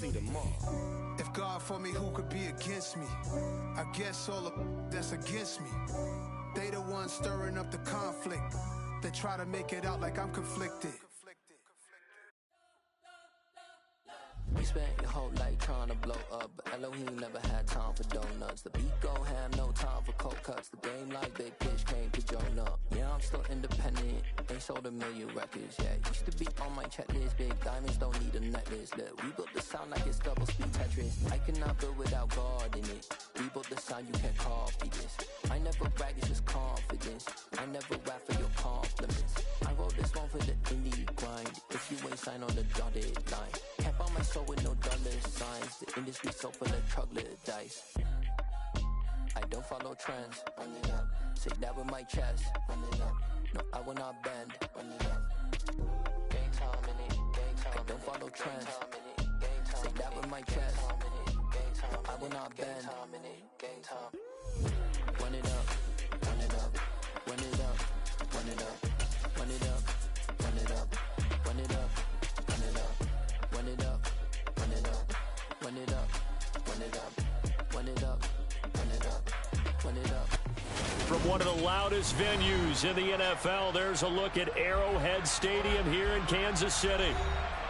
see tomorrow. If God for me, who could be against me? I guess all the that's against me. They the ones stirring up the conflict. They try to make it out like I'm conflicted. You spent your whole life trying to blow up, but Elohim never had time for donuts. The beat go ham, no time for cold cuts. The game like big pitch came to join up. Yeah, I'm still independent, ain't sold a million records yet. Used to be on my checklist, big diamonds don't need a necklace. Look, we built the sound like it's double speed Tetris. I cannot build without God in it. We built the sound, you can't copy this. I never brag, it's just confidence. I never rap for your compliments. I wrote this one for the indie grind. If you ain't signed on the dotted line, can't buy my soul with no dollar signs. The industry so full of troglodytes. I don't follow trends. Run it up. Say that with my chest. Run it up. No, I will not bend. Run it up. Gang time in it. Gang time. I don't follow trends. Say that with my chest. No, I will not bend. Gang time. Run it up. Run it up. Run it up. Run it up. Run it up. Run it up. Run it up. Run it up. Run it up. Run it up. Run it up. Run it up. Run it up. Run it up. Run it up. From one of the loudest venues in the NFL, there's a look at Arrowhead Stadium here in Kansas City.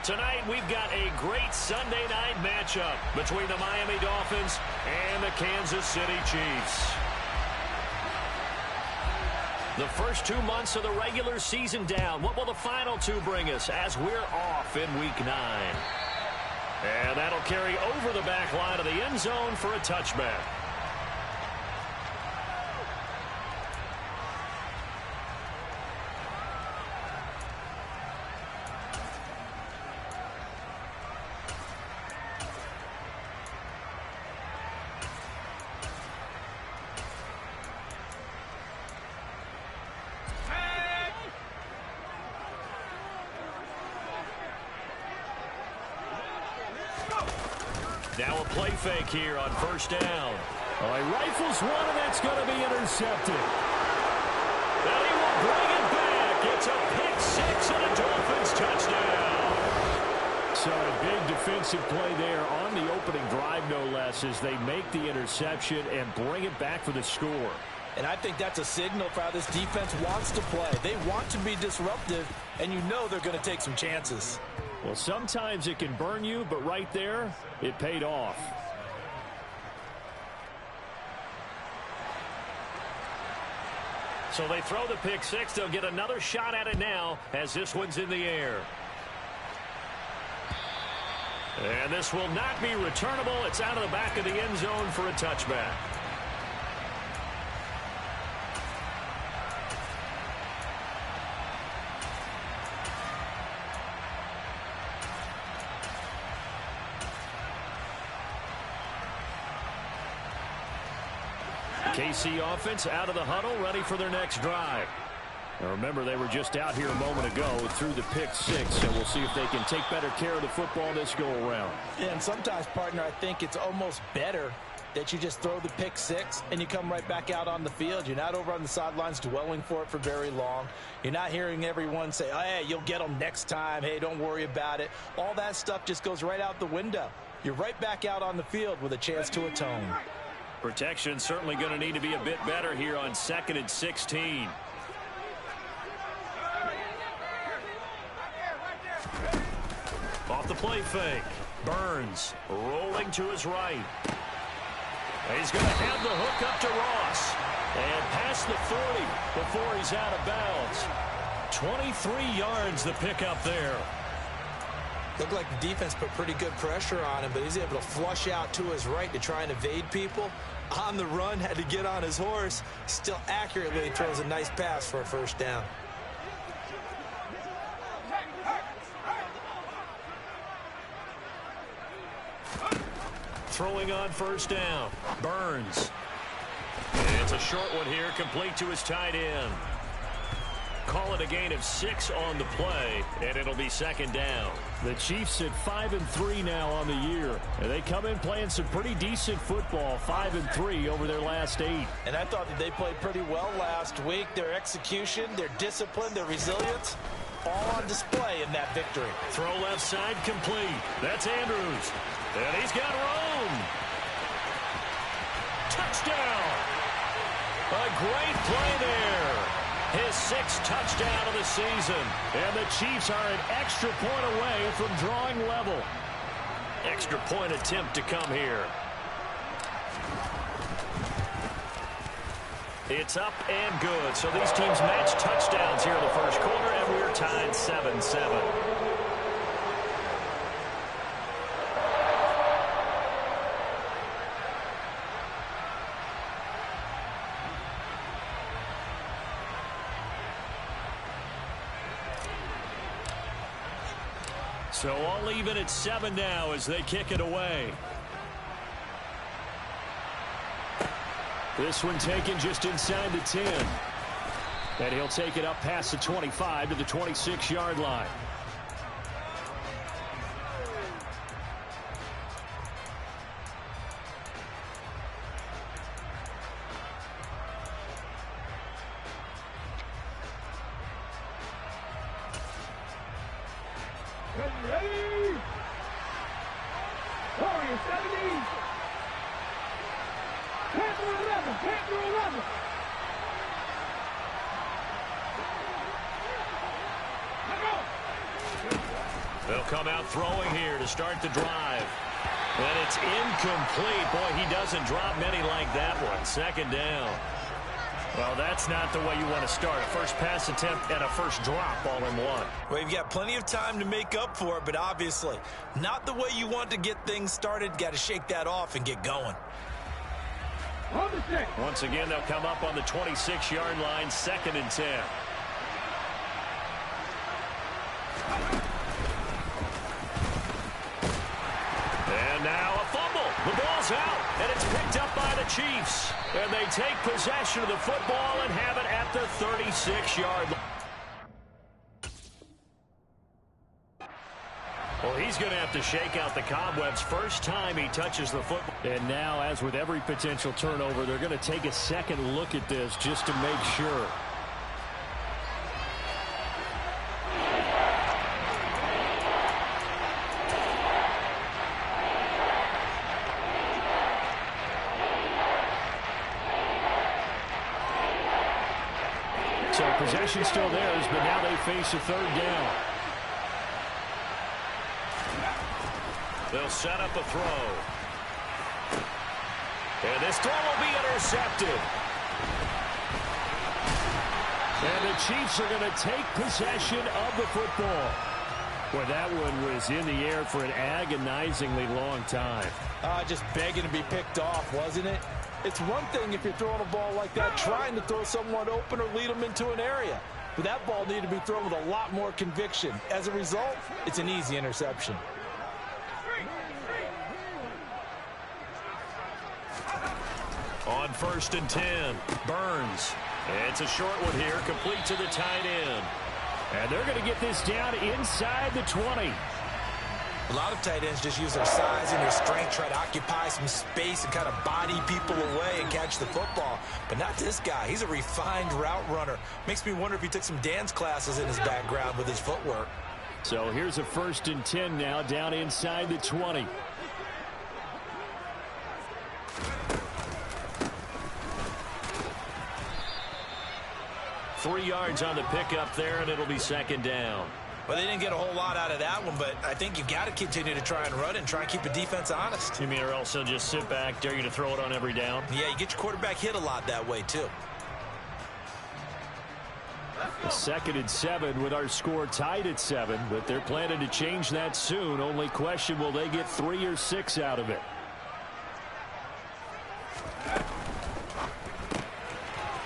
Tonight, we've got a great Sunday night matchup between the Miami Dolphins and the Kansas City Chiefs. The first 2 months of the regular season down. What will the final two bring us as we're off in Week 9? And that'll carry over the back line of the end zone for a touchback. Now a play fake here on first down. Oh, he rifles one, and that's going to be intercepted. And he will bring it back. It's a pick six and a Dolphins touchdown. So a big defensive play there on the opening drive, no less, as they make the interception and bring it back for the score. And I think that's a signal for how this defense wants to play. They want to be disruptive, and you know they're going to take some chances. Well, sometimes it can burn you, but right there, it paid off. So they throw the pick six. They'll get another shot at it now as this one's in the air. And this will not be returnable. It's out of the back of the end zone for a touchback. KC offense out of the huddle, ready for their next drive. Now remember, they were just out here a moment ago through the pick six, so we'll see if they can take better care of the football this go-around. Yeah, and sometimes, partner, I think it's almost better that you just throw the pick six and you come right back out on the field. You're not over on the sidelines dwelling for it for very long. You're not hearing everyone say, oh, hey, you'll get them next time. Hey, don't worry about it. All that stuff just goes right out the window. You're right back out on the field with a chance to atone. Protection certainly going to need to be a bit better here on 2nd and 16. Off the play fake. Burns rolling to his right. He's going to have the hook up to Ross. And past the 40 before he's out of bounds. 23 yards the pickup there. Looked like the defense put pretty good pressure on him, but he's able to flush out to his right to try and evade people. On the run, had to get on his horse. Still accurately throws a nice pass for a first down. Throwing on first down. Burns. And it's a short one here, complete to his tight end. Call it a gain of 6 on the play, and it'll be second down. The Chiefs at 5-3 now on the year. And they come in playing some pretty decent football, 5-3 over their last 8. And I thought that they played pretty well last week. Their execution, their discipline, their resilience, all on display in that victory. Throw left side complete. That's Andrews. And he's got Rome. Touchdown. A great play there. His 6th touchdown of the season. And the Chiefs are an extra point away from drawing level. Extra point attempt to come here. It's up and good. So these teams match touchdowns here in the first quarter, and we're tied 7-7. So all even at 7 now as they kick it away. This one taken just inside the 10. And he'll take it up past the 25 to the 26-yard line. Ready? Warrior 70. Panther 11. Panther 11. They'll come out throwing here to start the drive. And it's incomplete. Boy, he doesn't drop many like that one. 2nd down. Well, that's not the way you want to start. A first pass attempt and a first drop all in one. Well, you've got plenty of time to make up for it, but obviously not the way you want to get things started. Got to shake that off and get going. Once again, they'll come up on the 26-yard line, 2nd and 10. And now a fumble. The ball's out, and it's picked up by the Chiefs. And they take possession of the football and have it at the 36-yard line. Well, he's going to have to shake out the cobwebs first time he touches the football. And now, as with every potential turnover, they're going to take a second look at this just to make sure. So possession still theirs, but now they face a 3rd down. They'll set up a throw. And this throw will be intercepted. And the Chiefs are going to take possession of the football. Well, that one was in the air for an agonizingly long time. Just begging to be picked off, wasn't it? It's one thing if you're throwing a ball like that, trying to throw someone open or lead them into an area. But that ball needed to be thrown with a lot more conviction. As a result, it's an easy interception. On 1st and 10, Burns. It's a short one here, complete to the tight end. And they're going to get this down inside the 20. A lot of tight ends just use their size and their strength, try to occupy some space and kind of body people away and catch the football. But not this guy. He's a refined route runner. Makes me wonder if he took some dance classes in his background with his footwork. So here's a 1st and 10 now, down inside the 20. Three yards on the pickup there, and it'll be 2nd down. Well, they didn't get a whole lot out of that one, but I think you've got to continue to try and run and try and keep the defense honest. You mean or else they'll just sit back, dare you to throw it on every down? Yeah, you get your quarterback hit a lot that way, too. 2nd and 7 with our score tied at 7, but they're planning to change that soon. Only question, will they get 3 or 6 out of it?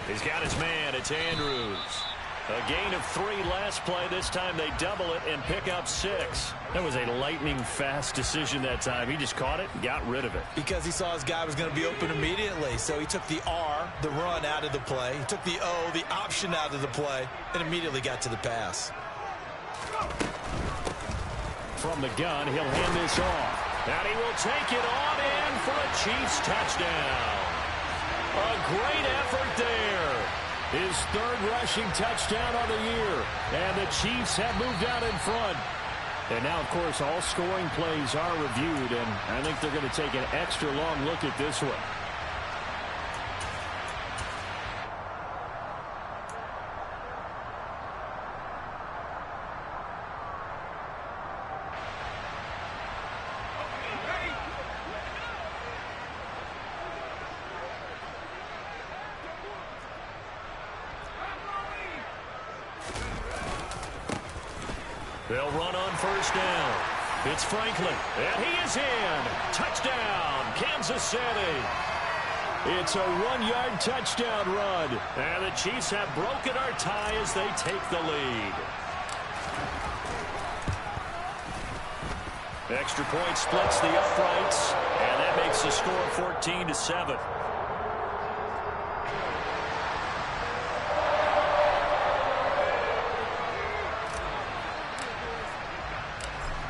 He's got his man. It's Andrews. A gain of 3 last play. This time they double it and pick up 6. That was a lightning-fast decision that time. He just caught it and got rid of it. Because he saw his guy was going to be open immediately. So he took the R, the run, out of the play. He took the O, the option, out of the play, and immediately got to the pass. From the gun, he'll hand this off. And he will take it on in for a Chiefs touchdown. A great effort there. His third rushing touchdown on the year. And the Chiefs have moved out in front. And now, of course, all scoring plays are reviewed, and I think they're going to take an extra long look at this one. They'll run on first down. It's Franklin, and he is in. Touchdown, Kansas City. It's a 1-yard touchdown run. And the Chiefs have broken our tie as they take the lead. Extra point splits the uprights, and that makes the score 14-7.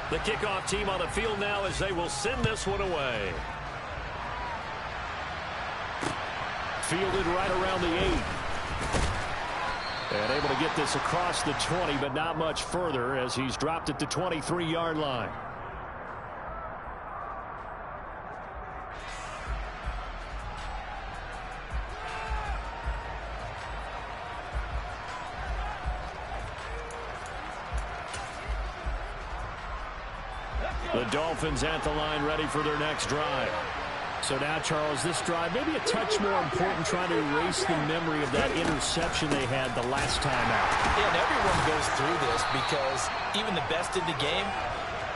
The kickoff team on the field now as they will send this one away. Fielded right around the 8. And able to get this across the 20, but not much further as he's dropped at the 23-yard line. The Dolphins at the line ready for their next drive. So now, Charles, this drive maybe a touch more important, trying to erase the memory of that interception they had the last time out. Yeah, and everyone goes through this because even the best in the game,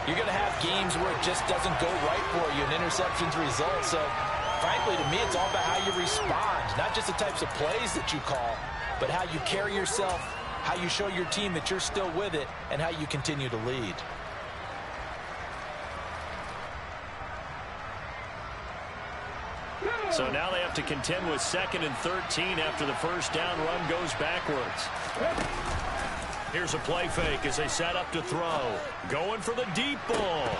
you're going to have games where it just doesn't go right for you and interceptions result. So, frankly, to me, it's all about how you respond, not just the types of plays that you call, but how you carry yourself, how you show your team that you're still with it, and how you continue to lead. So now they have to contend with 2nd and 13 after the first down run goes backwards. Here's a play fake as they set up to throw. Going for the deep ball.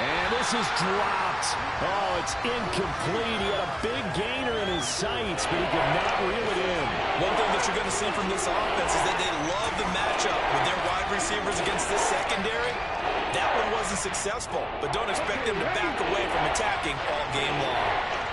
And this is dropped. Oh, it's incomplete. He had a big gainer in his sights, but he could not reel it in. One thing that you're going to see from this offense is that they love the matchup with their wide receivers against this secondary. That one wasn't successful, but don't expect them to back away from attacking all game long.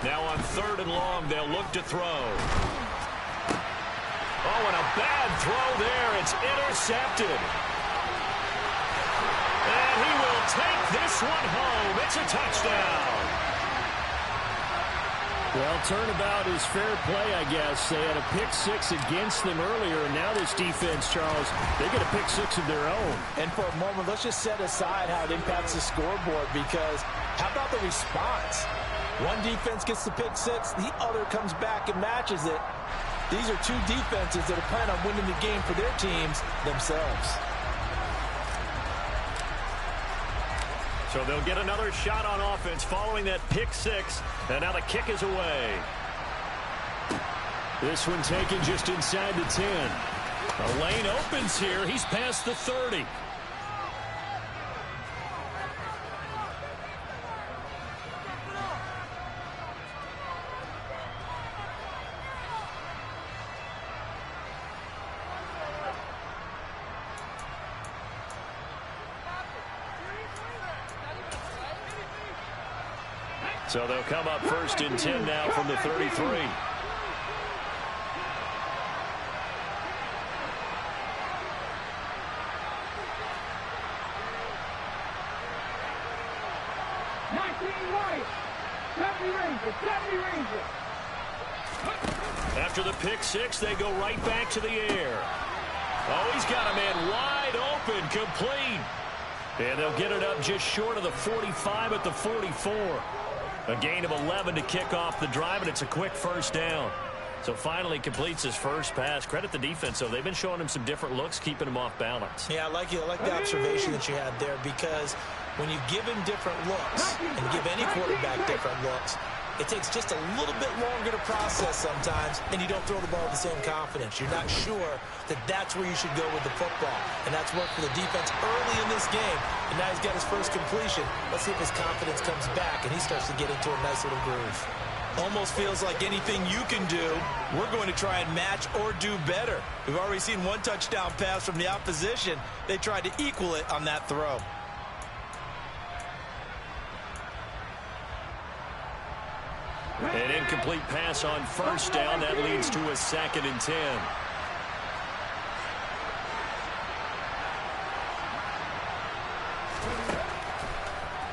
Now on 3rd and long, they'll look to throw. Oh, and a bad throw there. It's intercepted. And he will take this one home. It's a touchdown. Well, turnabout is fair play, I guess. They had a pick-6 against them earlier, and now this defense, Charles, they get a pick-6 of their own. And for a moment, let's just set aside how it impacts the scoreboard, because how about the response? One defense gets the pick-6, the other comes back and matches it. These are two defenses that are planning on winning the game for their teams themselves. So they'll get another shot on offense following that pick-6, and now the kick is away. This one taken just inside the 10. The lane opens here. He's past the 30. So they'll come up 1st and 10 now from the 33. After the pick-6, they go right back to the air. Oh, he's got a man wide open, complete. And they'll get it up just short of the 45 at the 44. A gain of 11 to kick off the drive, and it's a quick first down. So finally completes his first pass. Credit the defense, though. They've been showing him some different looks, keeping him off balance. Yeah, I like the observation that you had there, because when you give him different looks and give any quarterback different looks, it takes just a little bit longer to process sometimes, and you don't throw the ball with the same confidence. You're not sure that that's where you should go with the football. And that's worked for the defense early in this game. And now he's got his first completion. Let's see if his confidence comes back and he starts to get into a nice little groove. Almost feels like anything you can do, we're going to try and match or do better. We've already seen one touchdown pass from the opposition. They tried to equal it on that throw. An incomplete pass on first down. That leads to a 2nd and 10.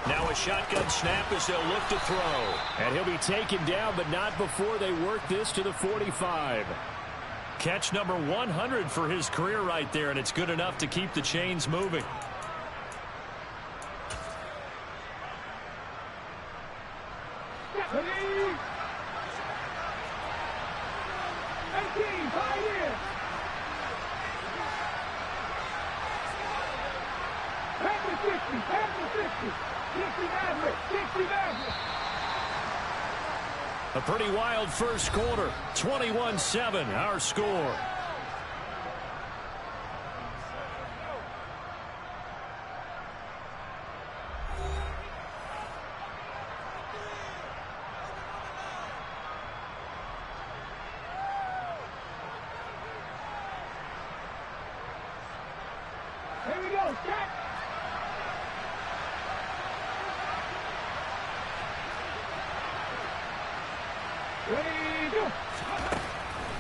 Now a shotgun snap as they'll look to throw. And he'll be taken down, but not before they work this to the 45. Catch number 100 for his career right there, and it's good enough to keep the chains moving. A pretty wild first quarter. 21-7, our score. Here we go, set.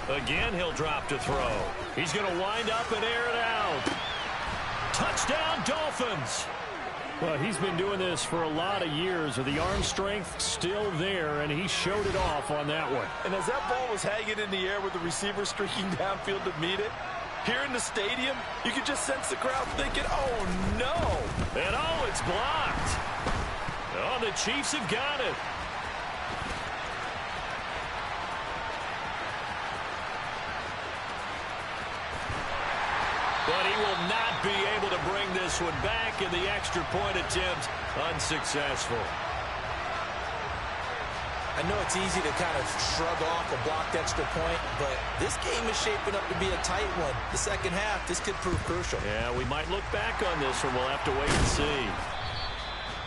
Again, he'll drop to throw. He's going to wind up and air it out. Touchdown, Dolphins. Well, he's been doing this for a lot of years with the arm strength still there, and he showed it off on that one. And as that ball was hanging in the air with the receiver streaking downfield to meet it, here in the stadium, you could just sense the crowd thinking, oh, no. And, oh, it's blocked. Oh, the Chiefs have got it. But he will not be able to bring this one back, and the extra point attempt unsuccessful. I know it's easy to kind of shrug off a blocked extra point, but this game is shaping up to be a tight one. The second half, this could prove crucial. Yeah, we might look back on this one. We'll have to wait and see.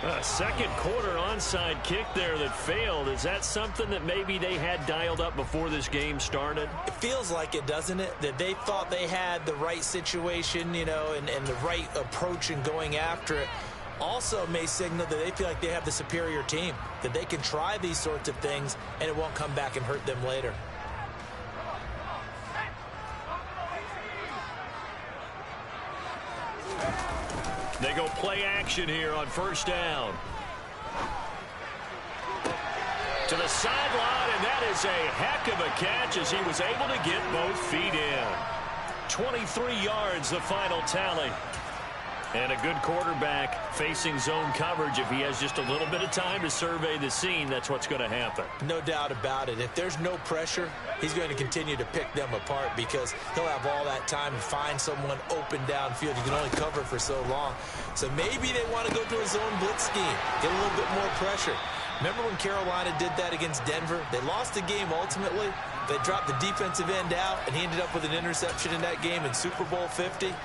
A second quarter onside kick there that failed. Is that something that maybe they had dialed up before this game started? It feels like it, doesn't it? That they thought they had the right situation, you know, and the right approach in going after it. Also may signal that they feel like they have the superior team, that they can try these sorts of things and it won't come back and hurt them later. They go play action here on first down. To the sideline, and that is a heck of a catch as he was able to get both feet in. 23 yards, the final tally. And a good quarterback facing zone coverage. If he has just a little bit of time to survey the scene, that's what's going to happen. No doubt about it. If there's no pressure, he's going to continue to pick them apart because he'll have all that time to find someone open downfield. You can only cover for so long. So maybe they want to go to a zone blitz scheme, get a little bit more pressure. Remember when Carolina did that against Denver? They lost the game ultimately. They dropped the defensive end out, and he ended up with an interception in that game in Super Bowl 50.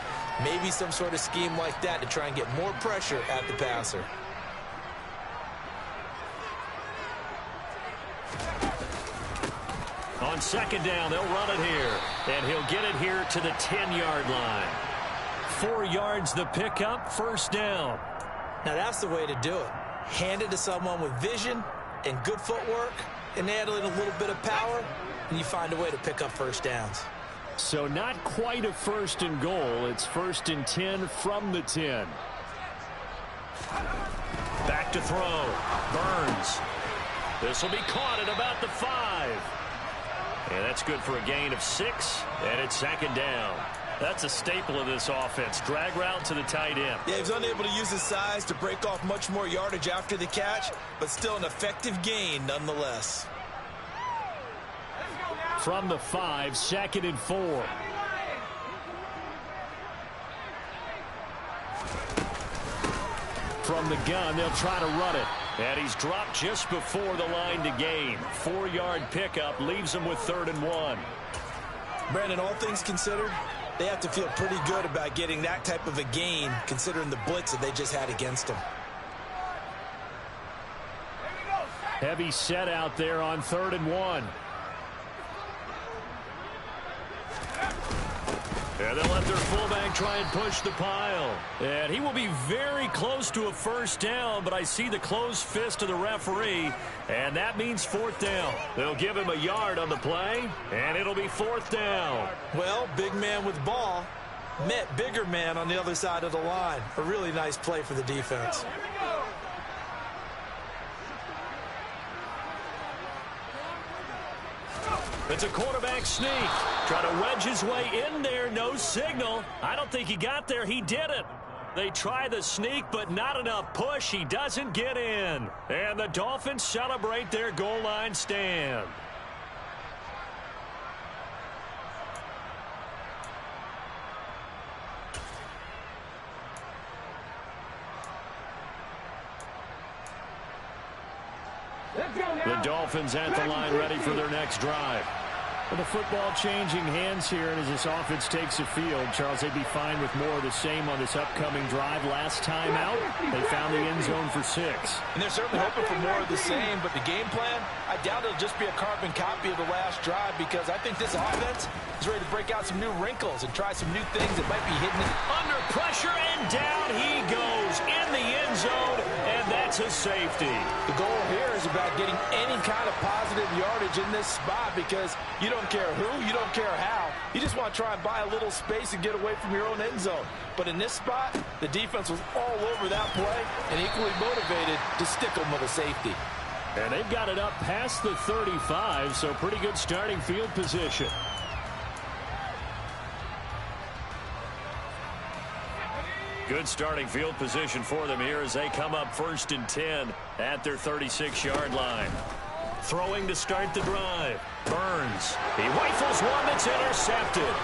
Maybe some sort of scheme like that to try and get more pressure at the passer. On second down, they'll run it here. And he'll get it here to the 10-yard line. 4 yards the pickup, first down. Now that's the way to do it. Hand it to someone with vision and good footwork, and add in a little bit of power, and you find a way to pick up first downs. So not quite a first and goal. It's 1st and 10 from the 10. Back to throw. Burns. This will be caught at about the 5. And that's good for a gain of 6. And it's second down. That's a staple of this offense. Drag route to the tight end. Yeah, he was unable to use his size to break off much more yardage after the catch, but still an effective gain nonetheless. From the 5, 2nd and 4. from the gun. They'll try to run it. And he's dropped just before the line to gain. 4-yard pickup leaves him with 3rd and 1. Brandon, all things considered, they have to feel pretty good about getting that type of a gain considering the blitz that they just had against them. Heavy set out there on 3rd and 1. And they'll let their fullback try and push the pile. And he will be very close to a 1st down, but I see the closed fist of the referee, and that means 4th down. They'll give him a yard on the play, and it'll be 4th down. Well, big man with ball met bigger man on the other side of the line. A really nice play for the defense. It's a quarterback sneak. Trying to wedge his way in there. No signal. I don't think he got there. He didn't. They try the sneak, but not enough push. He doesn't get in. And the Dolphins celebrate their goal line stand. The Dolphins at the line ready for their next drive. With the football changing hands here, and as this offense takes the field, Charles, they'd be fine with more of the same on this upcoming drive. Last time out, they found the end zone for 6. And they're certainly hoping for more of the same, but the game plan, I doubt it'll just be a carbon copy of the last drive, because I think this offense is ready to break out some new wrinkles and try some new things that might be hidden. Under pressure, and down he goes in the end zone, and that's a safety. The goal here is about getting any kind of positive yardage in this spot, because you don't care who, you don't care how. You just want to try and buy a little space and get away from your own end zone. But in this spot, the defense was all over that play and equally motivated to stick them with a safety. And they've got it up past the 35, so pretty good starting field position. Good starting field position for them here as they come up 1st and 10 at their 36-yard line. Throwing to start the drive. Burns. He rifles one that's intercepted.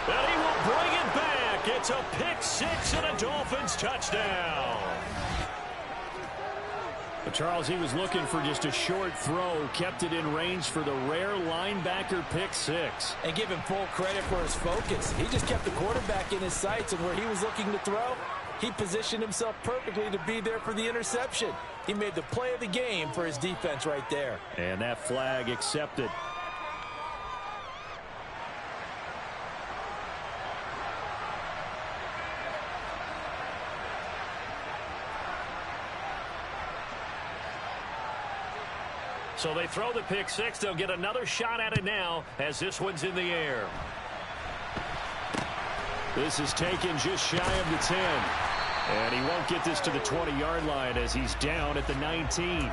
And he will bring it back. It's a pick 6 and a Dolphins touchdown. But Charles, he was looking for just a short throw. Kept it in range for the rare linebacker pick 6. And give him full credit for his focus. He just kept the quarterback in his sights, and where he was looking to throw, he positioned himself perfectly to be there for the interception. He made the play of the game for his defense right there. And that flag accepted. So they throw the pick 6. They'll get another shot at it now as this one's in the air. This is taken just shy of the 10. And he won't get this to the 20-yard line as he's down at the 19.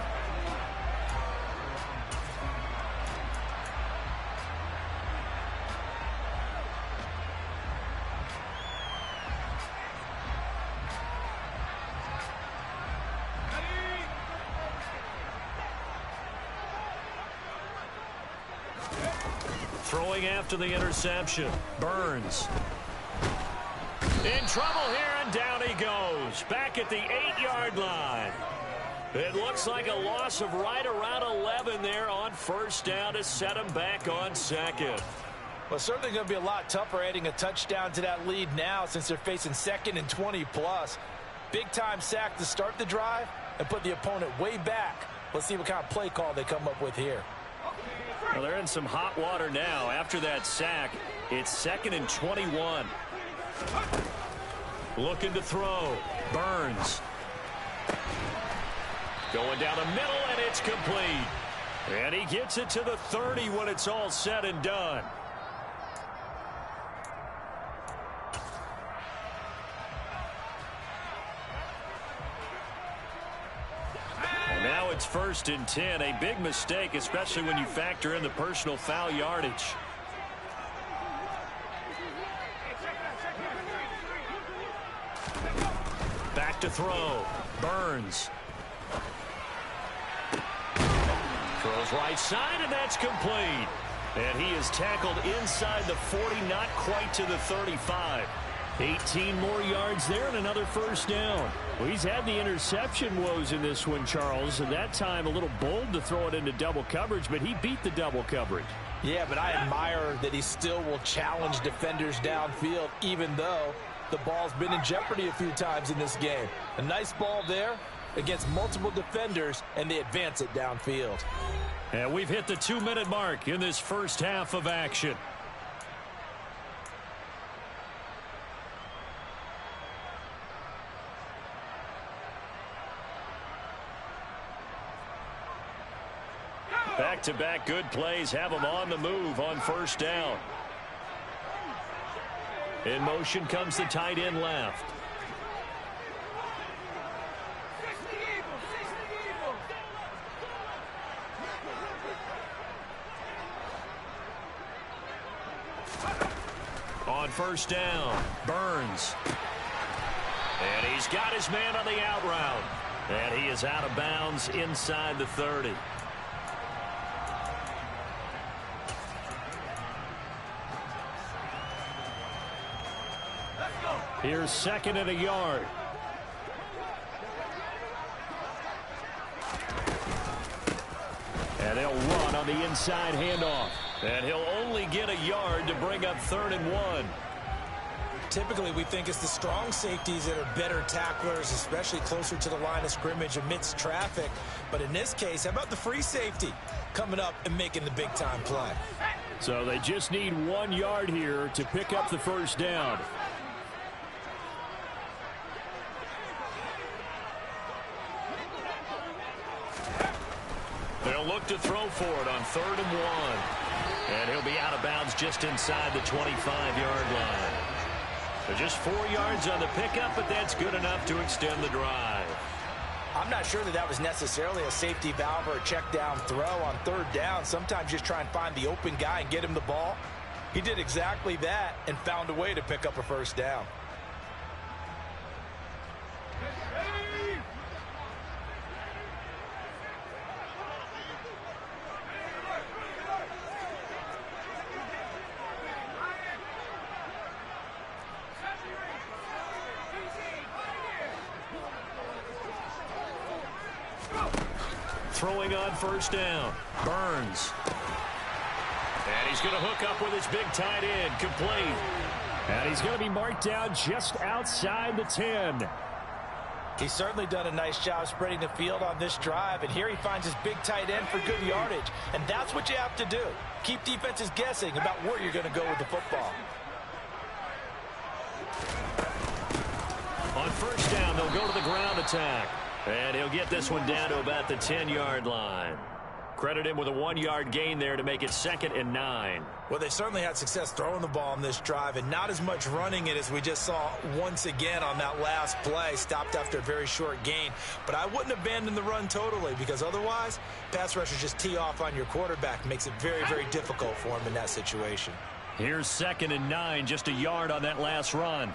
Throwing after the interception. Burns. In trouble here, and down he goes. Back at the 8-yard line. It looks like a loss of right around 11 there on 1st down to set him back on 2nd. Well, certainly going to be a lot tougher adding a touchdown to that lead now since they're facing 2nd and 20+. Big-time sack to start the drive and put the opponent way back. Let's see what kind of play call they come up with here. Well, they're in some hot water now. After that sack, it's 2nd and 21. Looking to throw. Burns. Going down the middle, and it's complete. And he gets it to the 30 when it's all said and done. And now it's 1st and 10. A big mistake, especially when you factor in the personal foul yardage. Back to throw. Burns. Throws right side, and that's complete. And he is tackled inside the 40, not quite to the 35. 18 more yards there and another first down. Well, he's had the interception woes in this one, Charles, and that time a little bold to throw it into double coverage, but he beat the double coverage. Yeah, but I admire that he still will challenge defenders downfield, even though the ball's been in jeopardy a few times in this game. A nice ball there against multiple defenders, and they advance it downfield. And we've hit the 2-minute mark in this first half of action. Back-to-back good plays have them on the move on first down. In motion comes the tight end left. On first down, Burns. And he's got his man on the out route. And he is out of bounds inside the 30. Here's second and a yard. And they'll run on the inside handoff. And he'll only get a yard to bring up 3rd and 1. Typically, we think it's the strong safeties that are better tacklers, especially closer to the line of scrimmage amidst traffic. But in this case, how about the free safety coming up and making the big-time play? So they just need 1 yard here to pick up the first down. They'll look to throw for it on 3rd and 1. And he'll be out of bounds just inside the 25-yard line. So just 4 yards on the pickup, but that's good enough to extend the drive. I'm not sure that that was necessarily a safety valve or a check down throw on 3rd down. Sometimes just try and find the open guy and get him the ball. He did exactly that and found a way to pick up a first down. Throwing on first down, Burns. And he's going to hook up with his big tight end, complete. And he's going to be marked down just outside the 10. He's certainly done a nice job spreading the field on this drive, and here he finds his big tight end for good yardage. And that's what you have to do. Keep defenses guessing about where you're going to go with the football. On first down, they'll go to the ground attack. And he'll get this one down to about the 10-yard line. Credit him with a 1-yard gain there to make it 2nd and 9. Well, they certainly had success throwing the ball on this drive and not as much running it as we just saw once again on that last play. Stopped after a very short gain. But I wouldn't abandon the run totally, because otherwise, pass rushers just tee off on your quarterback. Makes it very, very difficult for him in that situation. Here's 2nd and 9, just a yard on that last run.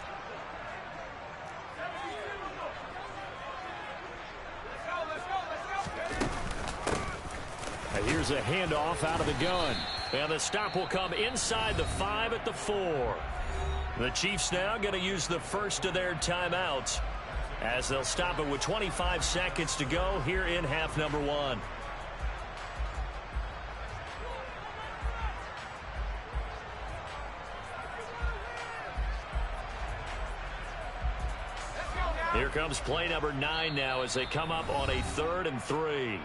Here's a handoff out of the gun. And the stop will come inside the 5 at the 4. The Chiefs now going to use the first of their timeouts as they'll stop it with 25 seconds to go here in half number 1. Here comes play number 9 now as they come up on a 3rd and 3.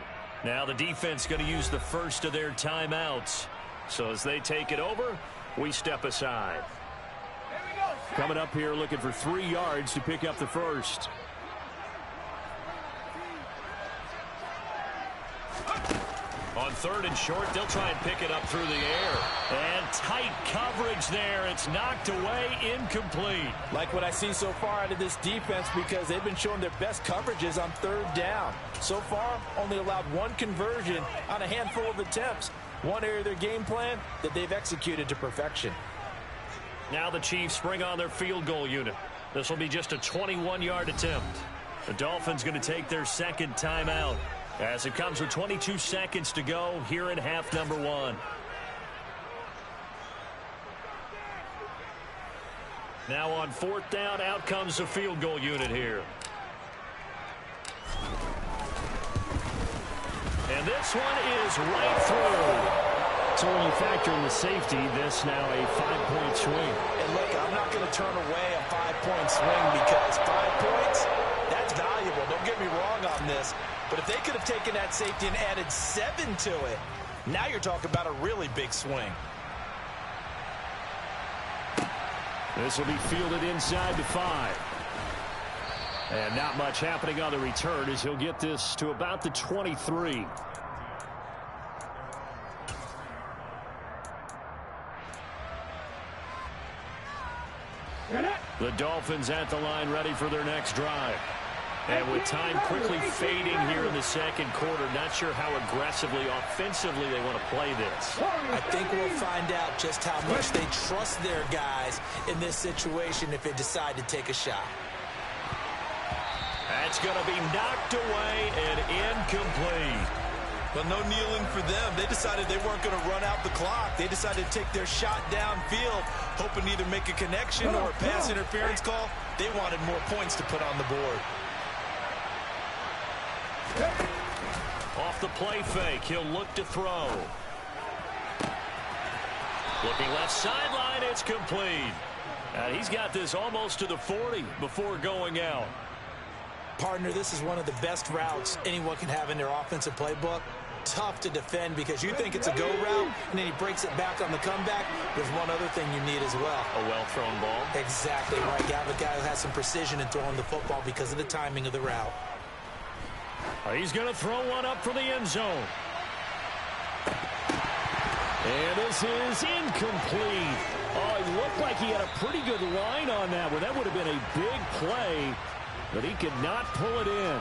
Now the defense going to use the first of their timeouts. So as they take it over, we step aside. Coming up here looking for 3 yards to pick up the first. On 3rd and short, they'll try and pick it up through the air. And tight coverage there. It's knocked away, incomplete. Like what I see so far out of this defense, because they've been showing their best coverages on 3rd down. So far, only allowed 1 conversion on a handful of attempts. One area of their game plan that they've executed to perfection. Now the Chiefs bring on their field goal unit. This will be just a 21-yard attempt. The Dolphins going to take their 2nd timeout as it comes with 22 seconds to go here in half number 1. Now on 4th down, out comes the field goal unit here. And this one is right through. So when you factor in the safety, this now a 5-point swing. And look, I'm not going to turn away a 5-point swing because 5 points, that's valuable. Don't get me wrong on this. But if they could have taken that safety and added 7 to it, now you're talking about a really big swing. This will be fielded inside the 5. And not much happening on the return as he'll get this to about the 23. The Dolphins at the line ready for their next drive. And with time quickly fading here in the second quarter, not sure how aggressively, offensively they want to play this. I think we'll find out just how much they trust their guys in this situation if they decide to take a shot. That's going to be knocked away and incomplete. But no kneeling for them. They decided they weren't going to run out the clock. They decided to take their shot downfield, hoping to either make a connection or a pass interference call. They wanted more points to put on the board. Off the play fake, he'll look to throw. Looking left sideline, it's complete. And he's got this almost to the 40 before going out. Partner, this is one of the best routes anyone can have in their offensive playbook. Tough to defend because you think it's a go route, and then he breaks it back on the comeback. There's one other thing you need as well. A well-thrown ball. Exactly right. You have a guy who has some precision in throwing the football because of the timing of the route. He's going to throw one up for the end zone. And this is incomplete. Oh, it looked like he had a pretty good line on that one. That would have been a big play, but he could not pull it in.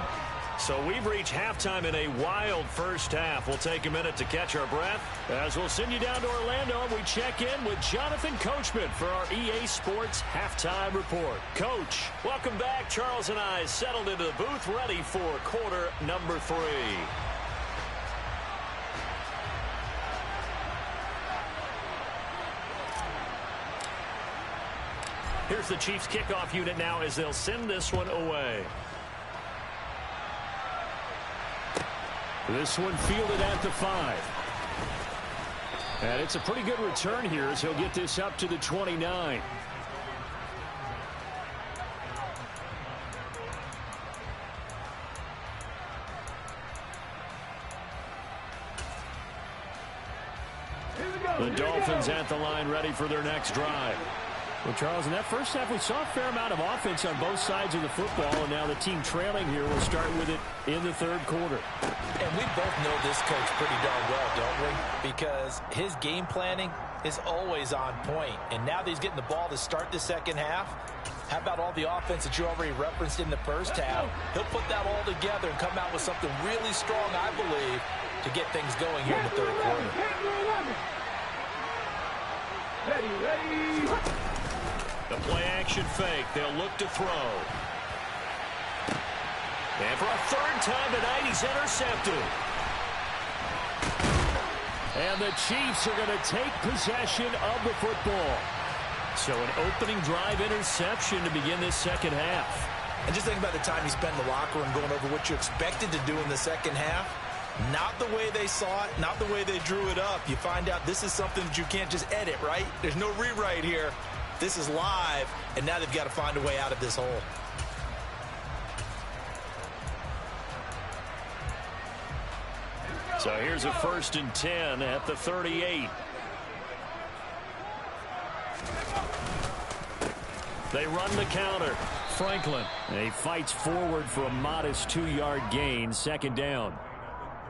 So we've reached halftime in a wild first half. We'll take a minute to catch our breath as we'll send you down to Orlando and we check in with Jonathan Coachman for our EA Sports Halftime Report. Coach, welcome back. Charles and I settled into the booth ready for quarter number 3. Here's the Chiefs kickoff unit now as they'll send this one away. This one fielded at the 5. And it's a pretty good return here as he'll get this up to the 29. The Dolphins at the line ready for their next drive. Well, Charles, in that first half, we saw a fair amount of offense on both sides of the football, and now the team trailing here will start with it in the third quarter. And we both know this coach pretty darn well, don't we? Because his game planning is always on point. And now that he's getting the ball to start the second half, how about all the offense that you already referenced in the first half? He'll put that all together and come out with something really strong, I believe, to get things going here in the third quarter. Ready. The play-action fake. They'll look to throw. And for a third time tonight, he's intercepted. And the Chiefs are going to take possession of the football. So an opening drive interception to begin this second half. And just think about the time you spent in the locker room going over what you expected to do in the second half. Not the way they saw it, not the way they drew it up. You find out this is something that you can't just edit, right? There's no rewrite here. This is live, and now they've got to find a way out of this hole. So here's a 1st and 10 at the 38. They run the counter. Franklin. And he fights forward for a modest 2-yard gain, 2nd down.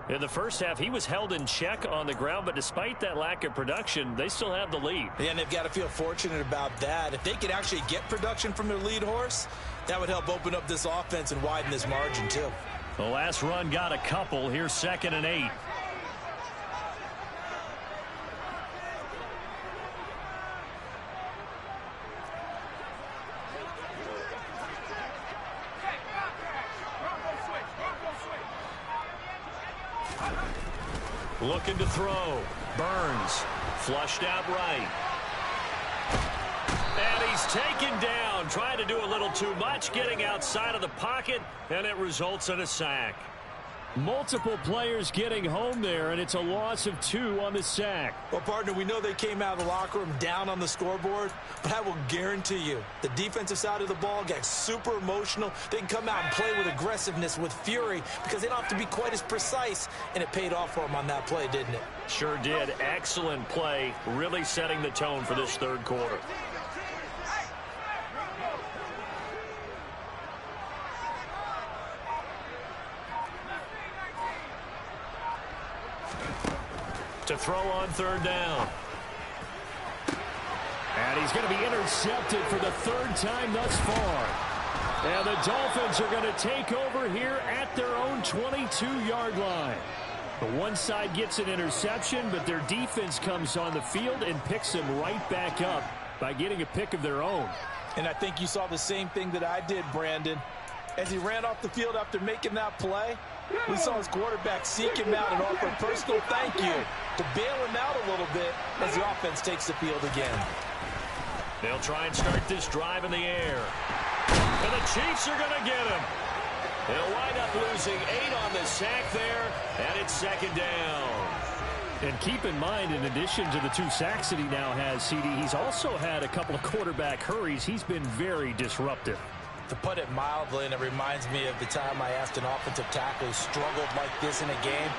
In the first half, he was held in check on the ground, but despite that lack of production, they still have the lead. Yeah, and they've got to feel fortunate about that. If they could actually get production from their lead horse, that would help open up this offense and widen this margin, too. The last run got a couple. Here's 2nd and 8. Looking to throw. Burns. Flushed out right. And he's He's taken down, trying to do a little too much, getting outside of the pocket, and it results in a sack. Multiple players getting home there, and it's a loss of 2 on the sack. Well, partner, we know they came out of the locker room down on the scoreboard, but I will guarantee you the defensive side of the ball got super emotional. They can come out and play with aggressiveness, with fury, because they don't have to be quite as precise, and it paid off for them on that play, didn't it? Sure did. Excellent play, really setting the tone for this third quarter. To throw on third down. And he's going to be intercepted for the 3rd time thus far. And the Dolphins are going to take over here at their own 22-yard line. The one side gets an interception, but their defense comes on the field and picks them right back up by getting a pick of their own. And I think you saw the same thing that I did, Brandon. As he ran off the field after making that play, we saw his quarterback seek him out and offer a personal thank you to bail him out a little bit as the offense takes the field again. They'll try and start this drive in the air. And the Chiefs are going to get him. They'll wind up losing 8 on the sack there, and it's 2nd down. And keep in mind, in addition to the 2 sacks that he now has, CD, he's also had a couple of quarterback hurries. He's been very disruptive. To put it mildly, and it reminds me of the time I asked an offensive tackle who struggled like this in a game,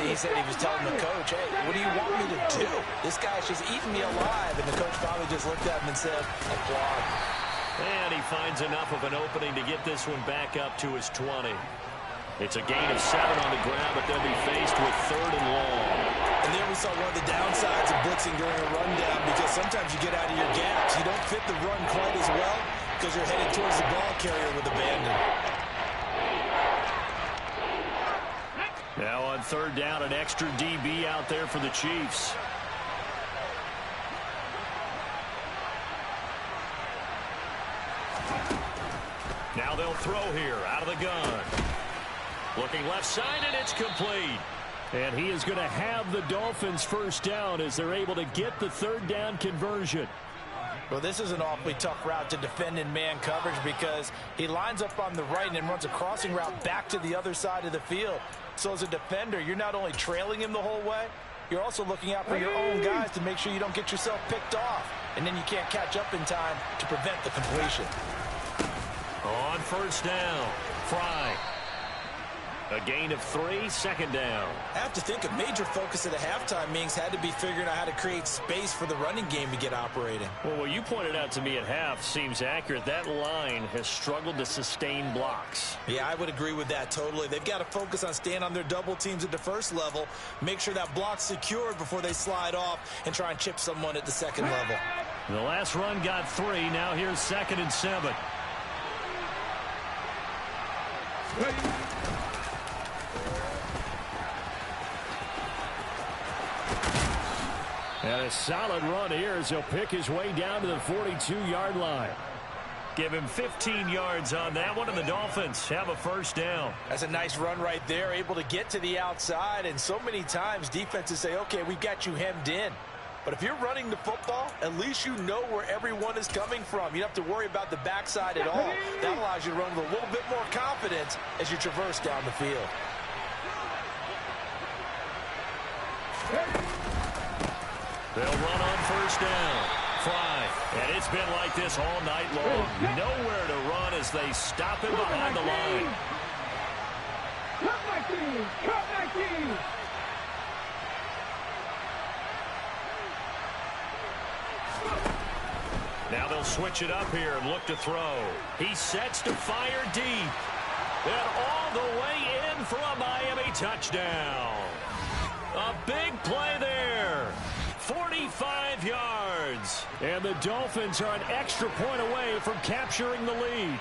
he said he was telling the coach, hey, what do you want me to do? This guy's just eating me alive. And the coach finally just looked at him and said, applaud. And he finds enough of an opening to get this one back up to his 20. It's a gain of 7 on the ground, but they'll be faced with 3rd and long. And there we saw one of the downsides of blitzing during a rundown, because sometimes you get out of your gaps. You don't fit the run quite as well because you're headed towards the ball carrier with abandon. Now on 3rd down, an extra DB out there for the Chiefs. Now they'll throw here out of the gun. Looking left side, and it's complete. And he is going to have the Dolphins 1st down as they're able to get the 3rd down conversion. Well, this is an awfully tough route to defend in man coverage because he lines up on the right and then runs a crossing route back to the other side of the field. So as a defender, you're not only trailing him the whole way, you're also looking out for your own guys to make sure you don't get yourself picked off. And then you can't catch up in time to prevent the completion. On 1st down, Fry. A gain of 3, 2nd down. I have to think a major focus at the halftime meetings had to be figuring out how to create space for the running game to get operating. Well, what you pointed out to me at half seems accurate. That line has struggled to sustain blocks. Yeah, I would agree with that totally. They've got to focus on staying on their double teams at the 1st level, make sure that block's secured before they slide off and try and chip someone at the 2nd level. The last run got 3. Now here's 2nd and 7. And a solid run here as he'll pick his way down to the 42-yard line. Give him 15 yards on that one, and the Dolphins have a 1st down. That's a nice run right there, able to get to the outside. And so many times defenses say, okay, we've got you hemmed in. But if you're running the football, at least you know where everyone is coming from. You don't have to worry about the backside at all. That allows you to run with a little bit more confidence as you traverse down the field. They'll run on 1st down. Fry. And it's been like this all night long. Nowhere to run as they stop him behind the line. Cut my team! Cut my team! Now they'll switch it up here and look to throw. He sets to fire deep. And all the way in for a Miami touchdown. A big play there. 45 yards. And the Dolphins are an extra point away from capturing the lead.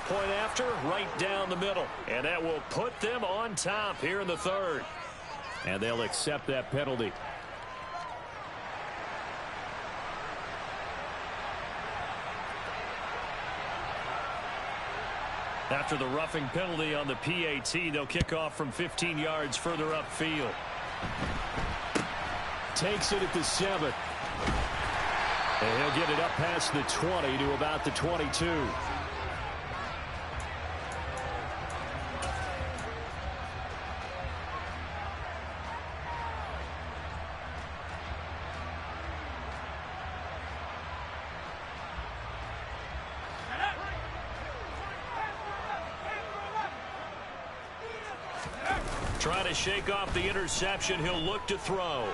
Point after, right down the middle. And that will put them on top here in the 3rd. And they'll accept that penalty. After the roughing penalty on the PAT, they'll kick off from 15 yards further upfield. takes it at the 7. And he'll get it up past the 20 to about the 22. Trying to shake off the interception. He'll look to throw.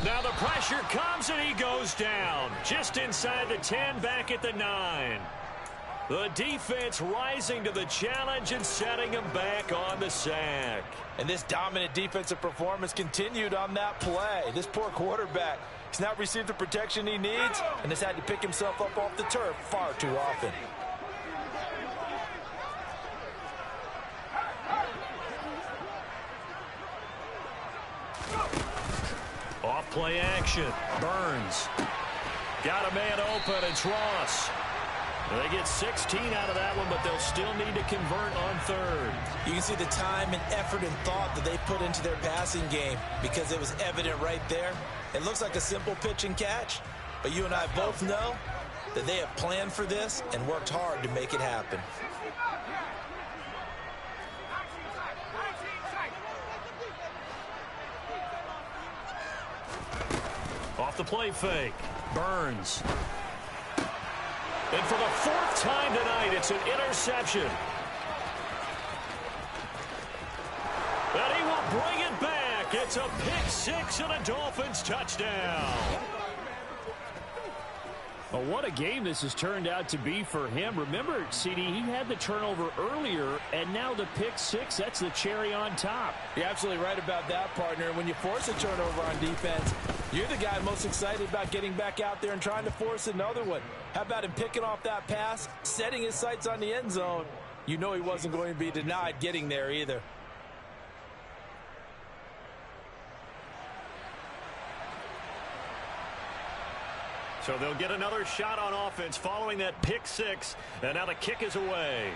Now the pressure comes and he goes down. Just inside the 10, back at the 9. The defense rising to the challenge and setting him back on the sack. And this dominant defensive performance continued on that play. This poor quarterback has not received the protection he needs and has had to pick himself up off the turf far too often. Off play action. Burns. Got a man open. It's Ross. They get 16 out of that one, but they'll still need to convert on 3rd. You can see the time and effort and thought that they put into their passing game because it was evident right there. It looks like a simple pitch and catch, but you and I both know that they have planned for this and worked hard to make it happen. Off the play fake. Burns. And for the 4th time tonight, it's an interception. And he will bring it back. It's a pick 6 and a Dolphins touchdown. Well, what a game this has turned out to be for him. Remember, CD, he had the turnover earlier, and now the pick 6, that's the cherry on top. You're absolutely right about that, partner. When you force a turnover on defense, you're the guy most excited about getting back out there and trying to force another one. How about him picking off that pass, setting his sights on the end zone? You know he wasn't going to be denied getting there either. So they'll get another shot on offense following that pick 6, and now the kick is away.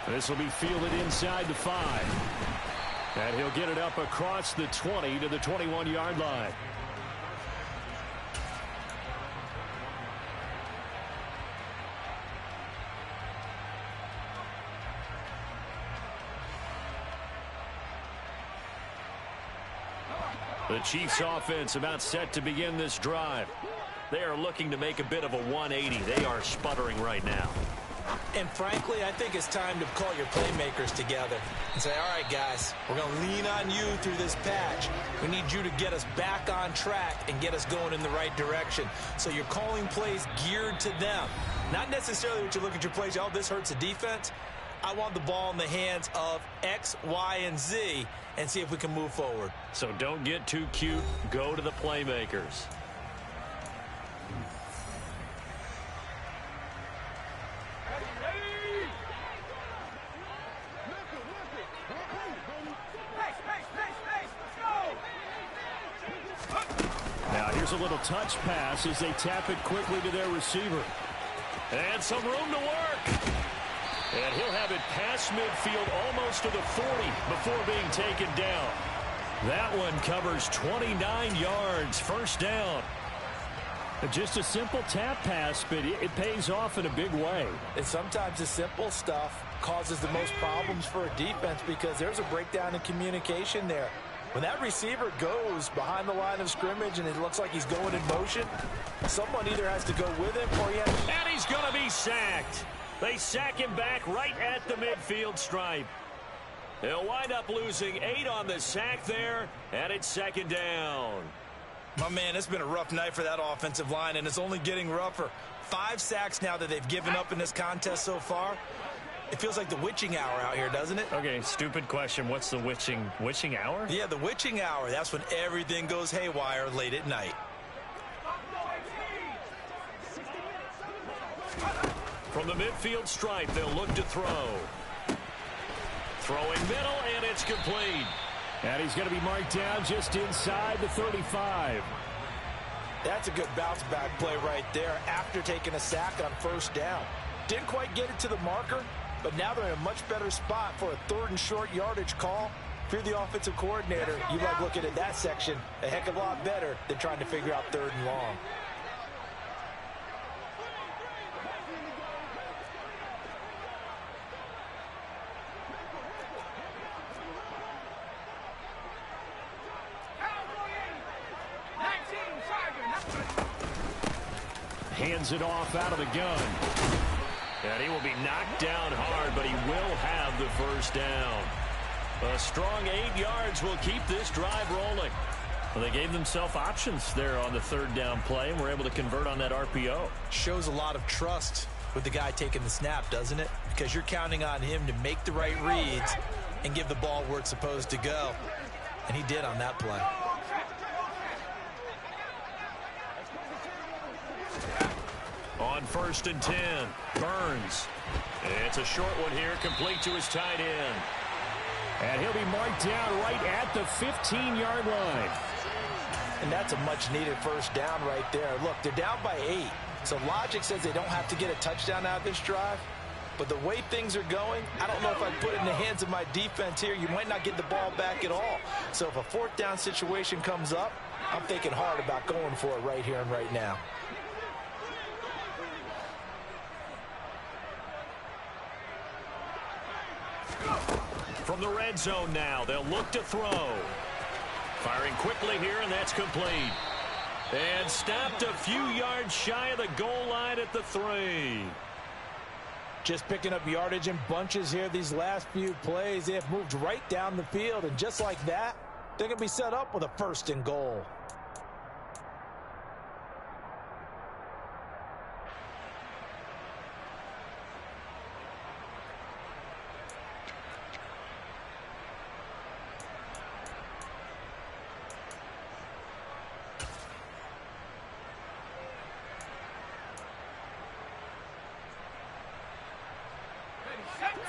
This will be fielded inside the 5. And he'll get it up across the 20 to the 21-yard line. The Chiefs offense about set to begin this drive. They are looking to make a bit of a 180. They are sputtering right now. And frankly, I think it's time to call your playmakers together and say, all right, guys, we're going to lean on you through this patch. We need you to get us back on track and get us going in the right direction. So you're calling plays geared to them. Not necessarily what you look at your plays, oh, this hurts the defense. I want the ball in the hands of X, Y, and Z and see if we can move forward. So don't get too cute. Go to the playmakers. Now here's a little touch pass as they tap it quickly to their receiver. And some room to work. And he'll have it past midfield almost to the 40 before being taken down. That one covers 29 yards. First down. Just a simple tap pass, but it pays off in a big way. And sometimes the simple stuff causes the most problems for a defense because there's a breakdown in communication there. When that receiver goes behind the line of scrimmage and it looks like he's going in motion, someone either has to go with him or he has... And he's going to be sacked. They sack him back right at the midfield stripe. They'll wind up losing 8 on the sack there, and it's second down. My man, it's been a rough night for that offensive line, and it's only getting rougher. 5 sacks now that they've given up in this contest so far. It feels like the witching hour out here, doesn't it? Okay, stupid question. What's the witching hour? Yeah, the witching hour. That's when everything goes haywire late at night. From the midfield stripe, they'll look to throw. Throwing middle, and it's complete. And he's going to be marked down just inside the 35. That's a good bounce back play right there after taking a sack on first down. Didn't quite get it to the marker, but now they're in a much better spot for a 3rd and short yardage call you're the offensive coordinator, you like looking at that section a heck of a lot better than trying to figure out 3rd and long. Hands it off out of the gun. And he will be knocked down hard, but he will have the first down. A strong 8 yards will keep this drive rolling. Well, they gave themselves options there on the 3rd down play, and were able to convert on that RPO. Shows a lot of trust with the guy taking the snap, doesn't it? Because you're counting on him to make the right reads and give the ball where it's supposed to go. And he did on that play. On 1st and 10, Burns. It's a short one here, complete to his tight end. And he'll be marked down right at the 15-yard line. And that's a much-needed first down right there. Look, they're down by 8. So logic says they don't have to get a touchdown out of this drive. But the way things are going, I don't know if I put it in the hands of my defense here. You might not get the ball back at all. So if a 4th down situation comes up, I'm thinking hard about going for it right here and right now. From the red zone now, they'll look to throw. Firing quickly here, and that's complete. And stopped a few yards shy of the goal line at the 3. Just picking up yardage in bunches here these last few plays. They have moved right down the field, and just like that, they're going to be set up with a 1st and goal.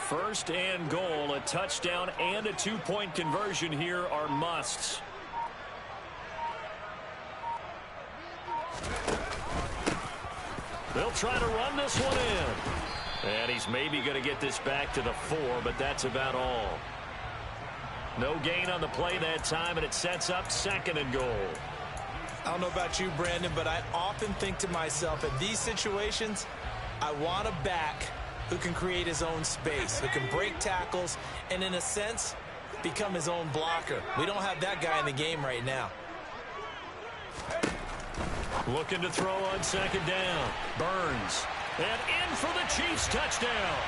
First and goal, a touchdown and a 2-point conversion here are musts. They'll try to run this one in. And he's maybe going to get this back to the 4, but that's about all. No gain on the play that time, and it sets up 2nd and goal. I don't know about you, Brandon, but I often think to myself, in these situations, I want a back who can create his own space, who can break tackles, and in a sense, become his own blocker. We don't have that guy in the game right now. Looking to throw on 2nd down. Burns. And in for the Chiefs touchdown.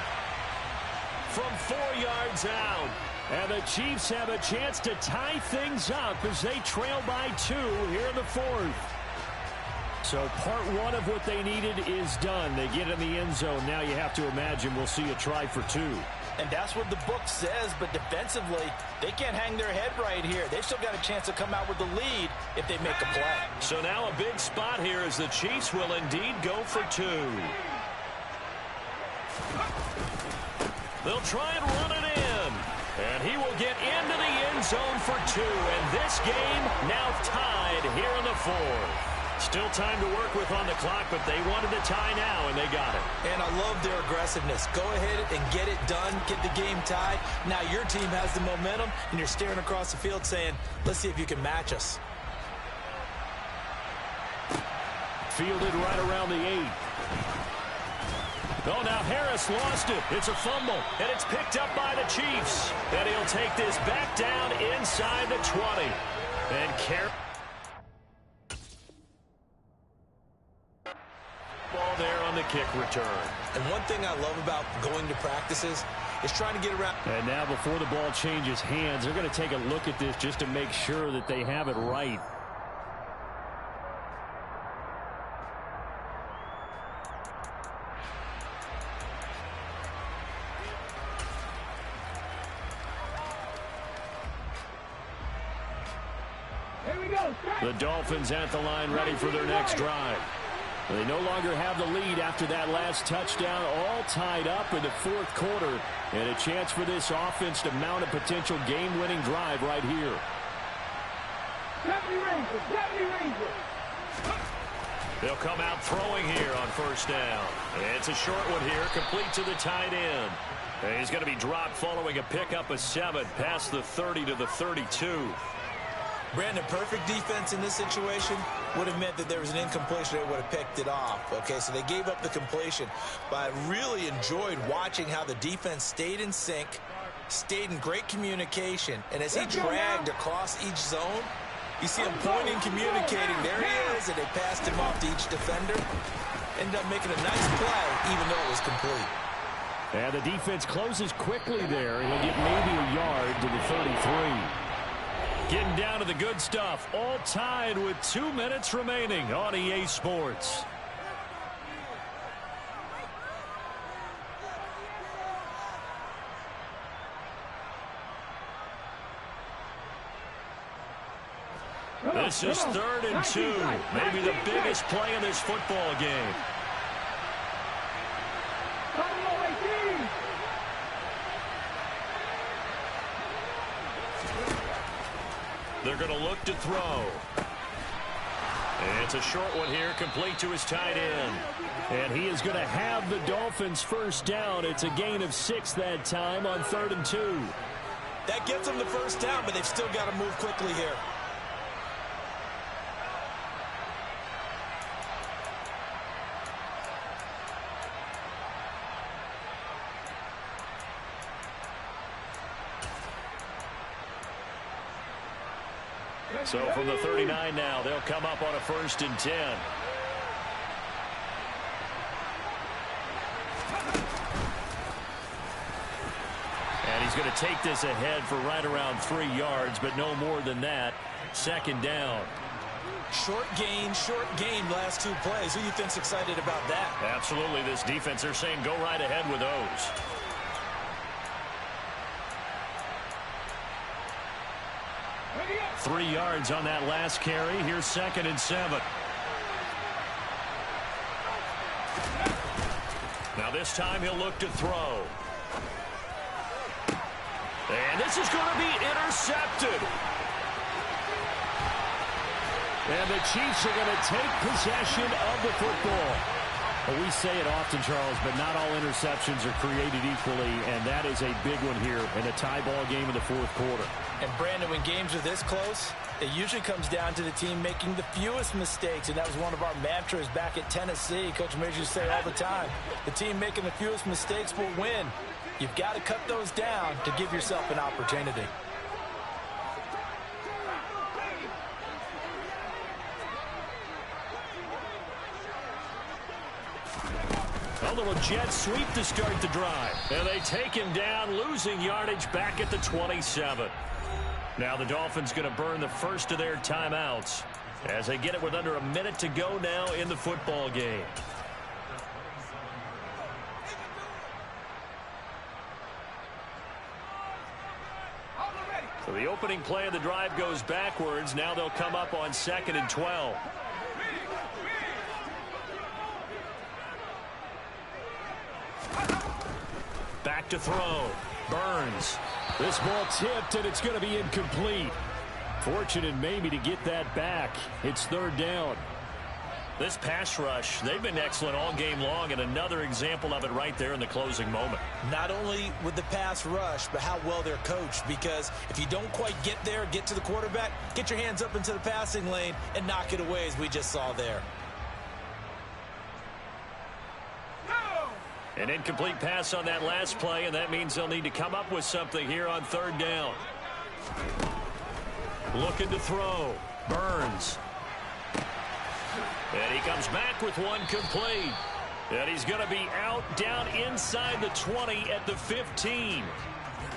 From 4 yards out. And the Chiefs have a chance to tie things up as they trail by 2 here in the 4th. So part 1 of what they needed is done. They get in the end zone. Now you have to imagine we'll see a try for 2. And that's what the book says, but defensively, they can't hang their head right here. They've still got a chance to come out with the lead if they make a play. So now a big spot here as the Chiefs will indeed go for 2. They'll try and run it in. And he will get into the end zone for 2. And this game now tied here in the 4th. Still time to work with on the clock, but they wanted the tie now, and they got it. And I love their aggressiveness. Go ahead and get it done, get the game tied. Now your team has the momentum, and you're staring across the field saying, let's see if you can match us. Fielded right around the 8. Oh, now Harris lost it. It's a fumble, and it's picked up by the Chiefs. And he'll take this back down inside the 20. And ball there on the kick return. And one thing I love about going to practices is trying to get around. And now before the ball changes hands, they're going to take a look at this just to make sure that they have it right. Here we go. The Dolphins at the line, ready for their next drive. They no longer have the lead after that last touchdown, all tied up in the 4th quarter, and a chance for this offense to mount a potential game-winning drive right here. 70 Rangers, 70 Rangers. They'll come out throwing here on first down. It's a short one here, complete to the tight end. And he's going to be dropped following a pickup of 7 past the 30 to the 32. Brandon, perfect defense in this situation would have meant that there was an incompletion. They would have picked it off. Okay, so they gave up the completion. But I really enjoyed watching how the defense stayed in sync, stayed in great communication. And as he dragged across each zone, you see him pointing, communicating. There he is, and they passed him off to each defender. Ended up making a nice play, even though it was complete. And the defense closes quickly there. He'll get maybe a yard to the 33. Getting down to the good stuff. All tied with 2 minutes remaining on EA Sports. This is 3rd and 2. Maybe the biggest play in this football game. They're going to look to throw. And it's a short one here, complete to his tight end. And he is going to have the Dolphins first down. It's a gain of 6 that time on 3rd and 2. That gets them the first down, but they've still got to move quickly here. So from the 39 now, they'll come up on a 1st and 10. And he's going to take this ahead for right around 3 yards, but no more than that. 2nd down. Short gain last 2 plays. Who do you think's excited about that? Absolutely. This defense, they're saying go right ahead with those. Three yards on that last carry. Here's 2nd and 7. Now this time he'll look to throw. And this is going to be intercepted. And the Chiefs are going to take possession of the football. Well, we say it often, Charles, but not all interceptions are created equally, and that is a big one here in a tie ball game in the 4th quarter. And, Brandon, when games are this close, it usually comes down to the team making the fewest mistakes, and that was one of our mantras back at Tennessee. Coach Major used to say all the time, the team making the fewest mistakes will win. You've got to cut those down to give yourself an opportunity. A little jet sweep to start the drive. And they take him down, losing yardage back at the 27. Now the Dolphins going to burn the first of their timeouts as they get it with under a minute to go now in the football game. So the opening play of the drive goes backwards. Now they'll come up on 2nd and 12. Back to throw. Burns. This ball tipped, and it's going to be incomplete. Fortunate maybe to get that back. It's 3rd down. This pass rush, they've been excellent all game long, and another example of it right there in the closing moment. Not only with the pass rush, but how well they're coached, because if you don't quite get there, get to the quarterback, get your hands up into the passing lane and knock it away, as we just saw there. An incomplete pass on that last play, and that means they'll need to come up with something here on 3rd down. Looking to throw. Burns. And he comes back with one complete. And he's going to be out down inside the 20 at the 15.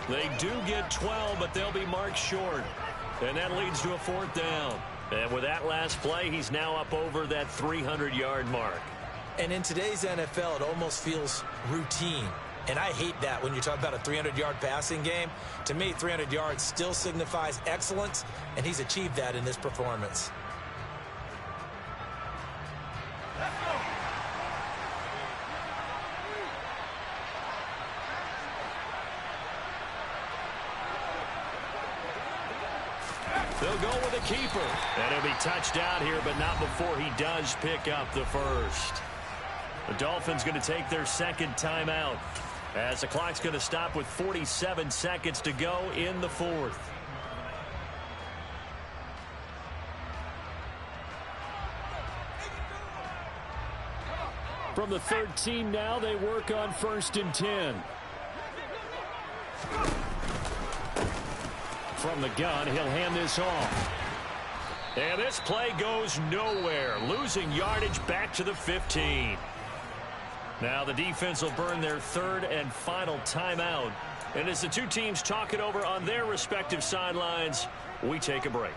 They do get 12, but they'll be marked short. And that leads to a 4th down. And with that last play, he's now up over that 300-yard mark. And in today's NFL, it almost feels routine. And I hate that when you talk about a 300-yard passing game. To me, 300 yards still signifies excellence, and he's achieved that in this performance. They'll go with a keeper. And he'll be touched out here, but not before he does pick up the first. The Dolphins going to take their second timeout as the clock's going to stop with 47 seconds to go in the fourth. From the 13 now, they work on 1st and 10. From the gun, he'll hand this off. And this play goes nowhere, losing yardage back to the 15. Now the defense will burn their third and final timeout. And as the two teams talk it over on their respective sidelines, we take a break.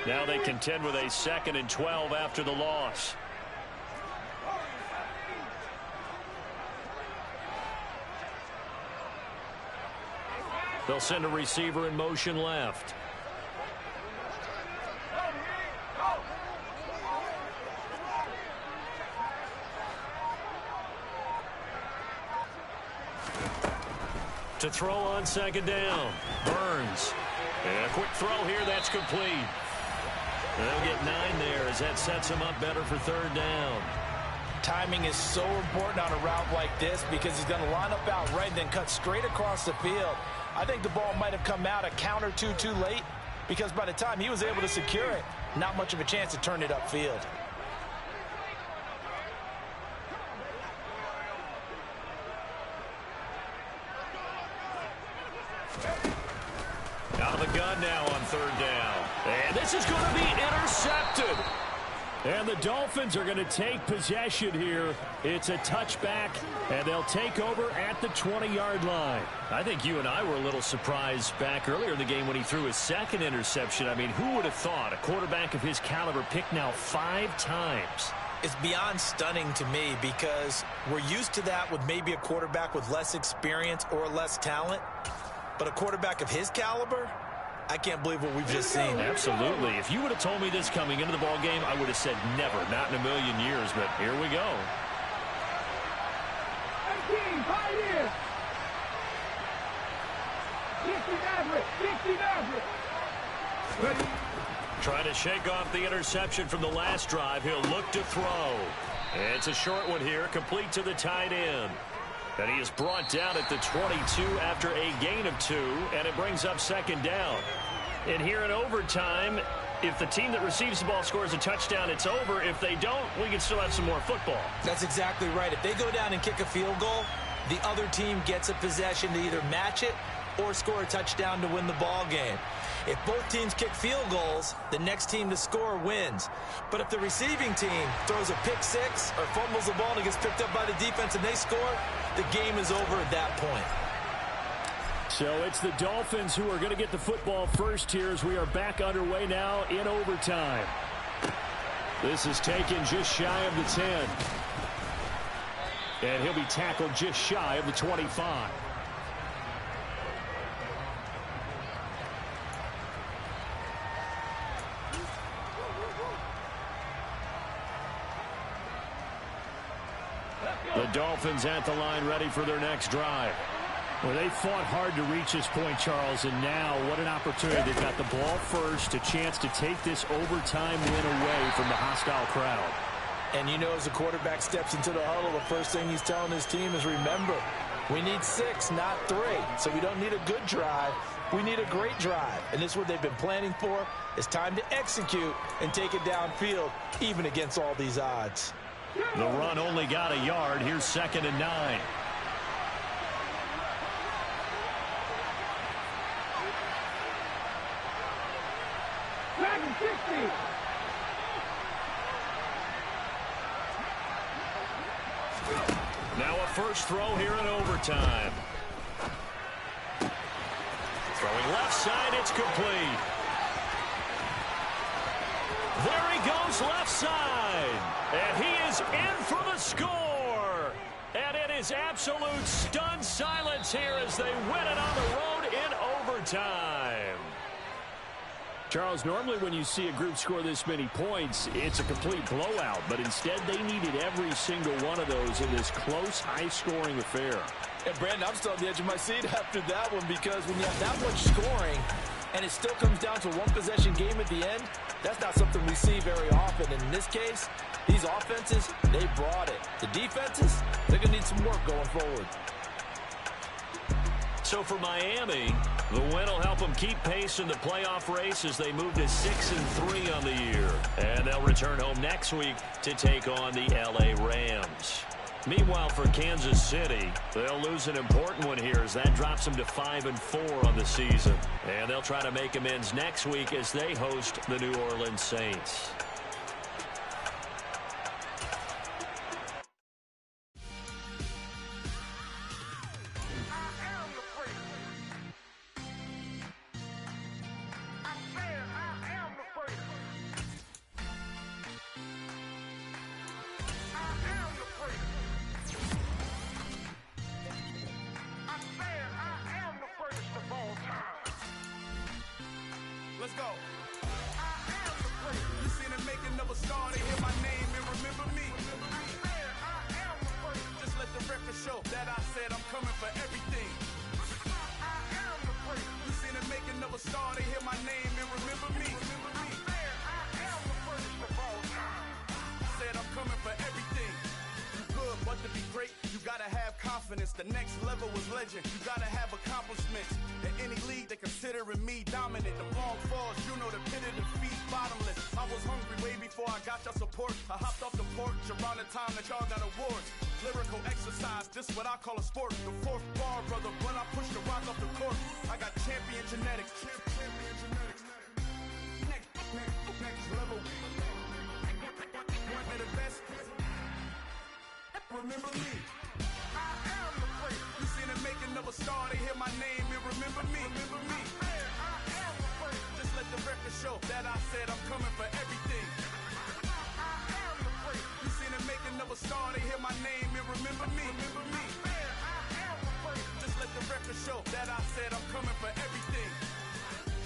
Now they contend with a 2nd and 12 after the loss. They'll send a receiver in motion left. To throw on 2nd down. Burns. And a quick throw here, that's complete. They'll get 9 there as that sets him up better for 3rd down. Timing is so important on a route like this because he's going to line up out right and then cut straight across the field. I think the ball might have come out a count or two too late because by the time he was able to secure it, not much of a chance to turn it upfield. Out of the gun now on 3rd down. And this is going to be intercepted. And the Dolphins are going to take possession here. It's a touchback, and they'll take over at the 20-yard line. I think you and I were a little surprised back earlier in the game when he threw his 2nd interception. I mean, who would have thought a quarterback of his caliber picked now 5 times? It's beyond stunning to me because we're used to that with maybe a quarterback with less experience or less talent. But a quarterback of his caliber, I can't believe what we've just seen. Absolutely. If you would have told me this coming into the ball game, I would have said never, not in a million years. But here we go. 18, pioneer. 60 average. Trying to shake off the interception from the last drive. He'll look to throw. It's a short one here, complete to the tight end. And he is brought down at the 22 after a gain of 2, and it brings up 2nd down. And here in overtime, if the team that receives the ball scores a touchdown, it's over. If they don't, we can still have some more football. That's exactly right. If they go down and kick a field goal, the other team gets a possession to either match it or score a touchdown to win the ball game. If both teams kick field goals, the next team to score wins. But if the receiving team throws a pick 6 or fumbles the ball and it gets picked up by the defense and they score, the game is over at that point. So it's the Dolphins who are going to get the football first here as we are back underway now in overtime. This is taken just shy of the 10. And he'll be tackled just shy of the 25. The Dolphins at the line ready for their next drive. Well, they fought hard to reach this point, Charles, and now what an opportunity. They've got the ball first, a chance to take this overtime win away from the hostile crowd. And you know, as the quarterback steps into the huddle, the first thing he's telling his team is, remember, we need 6, not 3. So we don't need a good drive. We need a great drive. And this is what they've been planning for. It's time to execute and take it downfield, even against all these odds. The run only got a yard. Here's 2nd and 9. Now a first throw here in overtime. Throwing left side, it's complete. There he goes left side. And he is in for the score. And it is absolute stunned silence here as they win it on the road in overtime. Charles, normally when you see a group score this many points, it's a complete blowout. But instead, they needed every single one of those in this close, high-scoring affair. And, Brandon, I'm still on the edge of my seat after that one because when you have that much scoring and it still comes down to a one-possession game at the end, that's not something we see very often. And in this case, these offenses, they brought it. The defenses, they're going to need some work going forward. So for Miami, the win will help them keep pace in the playoff race as they move to 6-3 on the year. And they'll return home next week to take on the LA Rams. Meanwhile, for Kansas City, they'll lose an important one here as that drops them to 5-4 on the season. And they'll try to make amends next week as they host the New Orleans Saints. Let's go. You seen the making of a star, they hear my name and remember me. Just let the record show that I said I'm coming for everything. You seen the making of a star, they hear my name and remember me. Said I'm coming for everything. You good, but to be great, you gotta have confidence. The next level was legend. You gotta have accomplishments. In any league, they considering me dominant. The long falls, you know the pit of defeat, bottomless. I was hungry way before I got your support. I hopped off the porch around the time that y'all got awards. Lyrical exercise, this what I call a sport. The fourth bar, brother, when I push the rock off the court. I got champion genetics. Next level. One of the best. Remember me. I am the great. You seen the making of a star, they hear my name and remember me. Remember me. I am the great. Just let the record show that I said I'm coming for everything. I am the great. You seen the making of a star, they hear my name and remember me. Remember me. I am the great. Just let the record show that I said I'm coming for everything.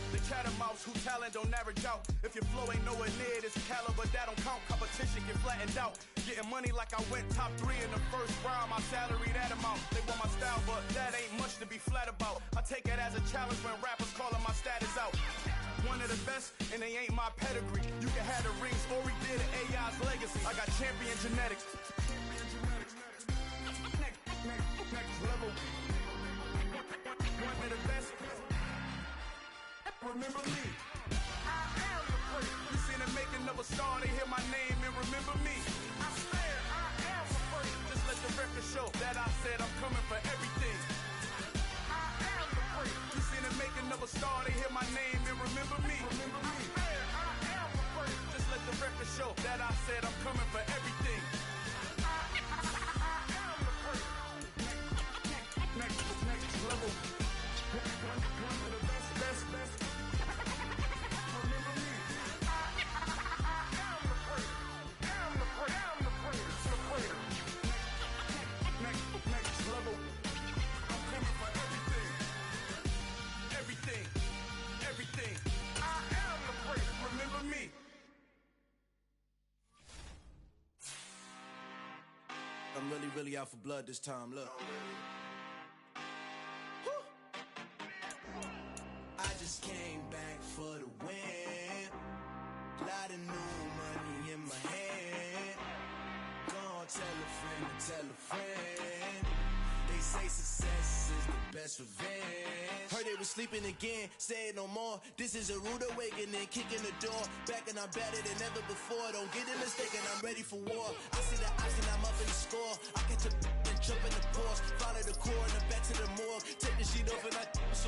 The catamounts who talent don't average out. If your flow ain't nowhere near this caliber, that don't count. Competition get flattened out. Getting money like I went top 3 in the first round. My salary that amount. They want my style, but that ain't much to be flat about. I take it as a challenge when rappers calling my status out. One of the best, and they ain't my pedigree. You can have the rings, or we did it, AI's legacy. I got champion genetics. Next level. One of the best. Remember me. I am the great. You seen the making of a star, they hear my name and remember me. I swear I am the great. Just let the record show that I said I'm coming for everything. I am the great. You seen the making of a star, they hear my name and remember me. Remember me. I swear I am the great. Just let the record show that I said I'm coming for everything. I am the great. Next level. One of the best. I'm really out for blood this time, look. I just came back for the win. Lot of new money in my hand. Gonna tell a friend. They say success is the best revenge. Heard they was sleeping again, say it no more. This is a rude awakening, kicking the door. Back and I'm better than ever before. Don't get it mistaken, I'm ready for war. I see the option, I'm up in the score. I catch a and jump in the course. Follow the core and the back to the morgue. Take the sheet off and I so